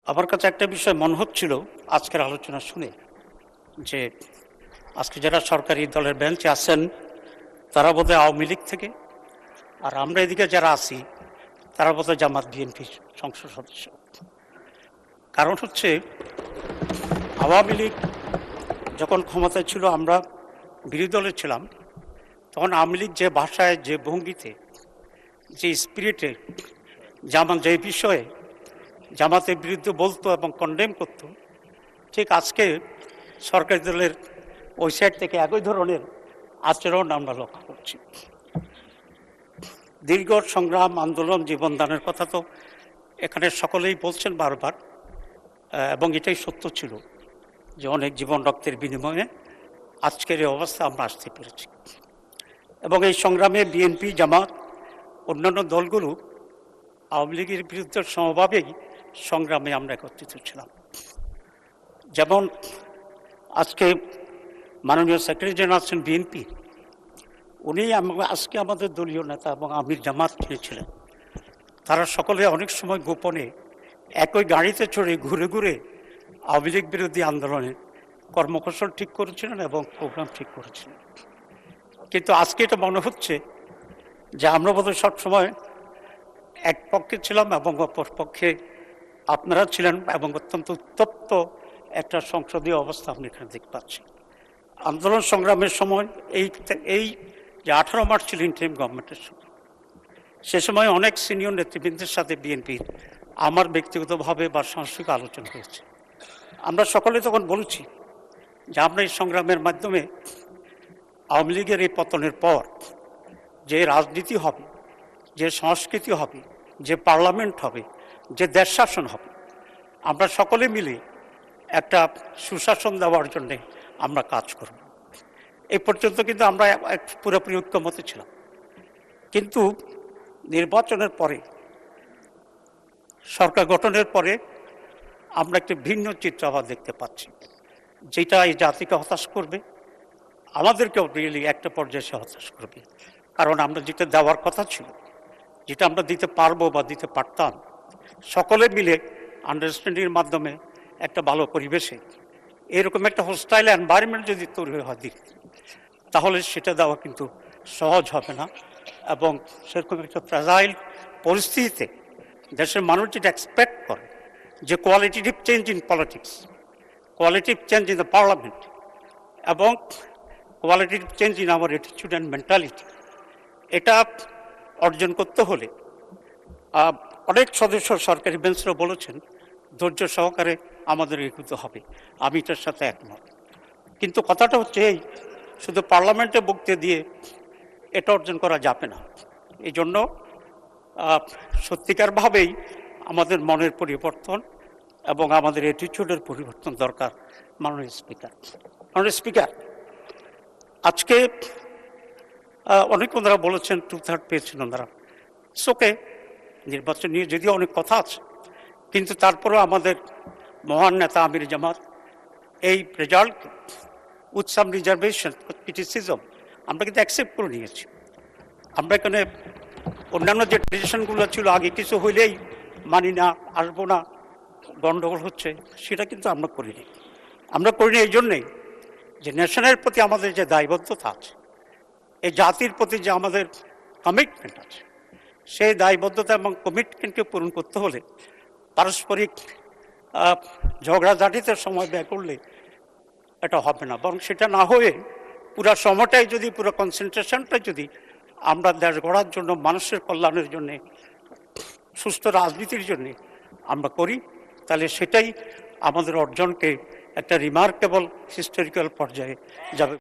আমার কাছে একটা বিষয় মনে হচ্ছিল আজকের আলোচনা শুনে যে আজকে যারা সরকারি দলের বেঞ্চে আছেন তারা বোধহয় আওয়ামী লীগ থেকে, আর আমরা এদিকে যারা আছি তারা বোধহয় জামাত বিএনপি সংসদ সদস্য। কারণ হচ্ছে আওয়ামী লীগ যখন ক্ষমতায় ছিল, আমরা বিরোধী দলে ছিলাম, তখন আওয়ামী লীগ যে ভাষায়, যে ভঙ্গিতে, যে স্পিরিটে জামাত যে বিষয়ে জামাতের বিরুদ্ধে বলতো এবং কন্ডেম করতো, ঠিক আজকে সরকারি দলের ওই সাইড থেকে একই ধরনের আচরণ আমরা লক্ষ্য করছি। দীর্ঘ সংগ্রাম, আন্দোলন, জীবনদানের কথা তো এখানে সকলেই বলছেন বারবার, এবং এটাই সত্য ছিল যে অনেক জীবন রক্তের বিনিময়ে আজকের এই অবস্থা আমরা আসতে পেরেছি। এবং এই সংগ্রামে বিএনপি, জামাত, অন্যান্য দলগুলো আওয়ামী লীগের বিরুদ্ধে সমভাবেই সংগ্রামে আমরা একত্রিত ছিলাম। যেমন আজকে মাননীয় সেক্রেটারি জেনারেল আছেন বিএনপি, উনি আজকে আমাদের দলীয় নেতা এবং আমির জামাত ছিলেন। তারা সকলে অনেক সময় গোপনে একই গাড়িতে চড়ে ঘুরে ঘুরে আওয়ামী লীগ বিরোধী আন্দোলনের কর্মকৌশল ঠিক করেছিলেন এবং প্রোগ্রাম ঠিক করেছিলেন। কিন্তু আজকে এটা মনে হচ্ছে যে আমরা বোধহয় সবসময় এক পক্ষে ছিলাম এবং অপর পক্ষে আপনারা ছিলেন, এবং অত্যন্ত উত্তপ্ত একটা সংসদীয় অবস্থা আপনি এখানে দেখতে পাচ্ছি। আন্দোলন সংগ্রামের সময় এই যে 18 মার্চ ছিল ইন্টারিম গভর্নমেন্টের সময়, সে সময় অনেক সিনিয়র নেতৃবৃন্দের সাথে বিএনপির আমার ব্যক্তিগতভাবে বা সাংস্কৃতিক আলোচনা হয়েছে। আমরা সকলে তখন বলেছি যে আমরা এই সংগ্রামের মাধ্যমে আওয়ামী লীগের এই পতনের পর যে রাজনীতি হবে, যে সংস্কৃতি হবে, যে পার্লামেন্ট হবে, যে দেশ শাসন হবে, আমরা সকলে মিলে একটা সুশাসন দেওয়ার জন্যে আমরা কাজ করব। এই পর্যন্ত কিন্তু আমরা পুরোপুরি ঐক্যমতে ছিলাম। কিন্তু নির্বাচনের পরে, সরকার গঠনের পরে আমরা একটি ভিন্ন চিত্র আবার দেখতে পাচ্ছি, যেটা এই জাতিকে হতাশ করবে, আমাদেরকেও রিয়েলি একটা পর্যায়ে সে হতাশ করবে। কারণ আমরা যেটা দেওয়ার কথা ছিল, যেটা আমরা দিতে পারবো বা দিতে পারতাম, সকলে মিলে আন্ডারস্ট্যান্ডিংয়ের মাধ্যমে একটা ভালো পরিবেশে এরকম একটা হোস্টাইল এনভায়রনমেন্ট যদি তৈরি হয় দিক, তাহলে সেটা দেওয়া কিন্তু সহজ হবে না। এবং সেরকম একটা ফ্রাজাইল পরিস্থিতিতে দেশের মানুষ যেটা এক্সপেক্ট করে যে qualitative change in politics, qualitative change in the parliament, এবং qualitative change in our attitude and mentality, এটা অর্জন করতে হলে অনেক সদস্য সরকারি বেঞ্চরা বলেছেন ধৈর্য সহকারে আমাদের এগোতে হবে। আমি এটার সাথে একমত। কিন্তু কথাটা হচ্ছে এই, শুধু পার্লামেন্টে বক্তৃতা দিয়ে এটা অর্জন করা যাবে না। এই জন্য সত্যিকারভাবেই আমাদের মনের পরিবর্তন এবং আমাদের অ্যাটিটিউডের পরিবর্তন দরকার। মাননীয় স্পিকার, আজকে অনেক ওনারা বলেছেন 2/3 পেয়েছেন ওনারা, ওকে, নির্বাচন নিয়ে যদিও অনেক কথা আছে, কিন্তু তারপরেও আমাদের মহান নেতা আমির জামাত এই result with some reservation, criticism, আমরা কিন্তু অ্যাকসেপ্ট করে নিয়েছি। আমরা এখানে অন্যান্য যে ট্রেডিশনগুলো ছিল, আগে কিছু হইলেই মানি না, আসবো না, গণ্ডগোল হচ্ছে, সেটা কিন্তু আমরা করিনি। আমরা করিনি এই জন্যেই যে নেশনের প্রতি আমাদের যে দায়বদ্ধতা আছে, এই জাতির প্রতি যে আমাদের কমিটমেন্ট আছে, সেই দায়বদ্ধতা এবং কমিটমেন্টকে পূরণ করতে হলে পারস্পরিক ঝগড়াঝাটিতে সময় ব্যয় করলে এটা হবে না। বরং সেটা না হয়ে পুরো সময়টাই যদি, পুরো কনসেন্ট্রেশনটা যদি আমরা দেশ গড়ার জন্য, মানুষের কল্যাণের জন্যে, সুস্থ রাজনীতির জন্যে আমরা করি, তাহলে সেটাই আমাদের অর্জনকে একটা রিমার্কেবল হিস্টোরিক্যাল পর্যায়ে যাবে।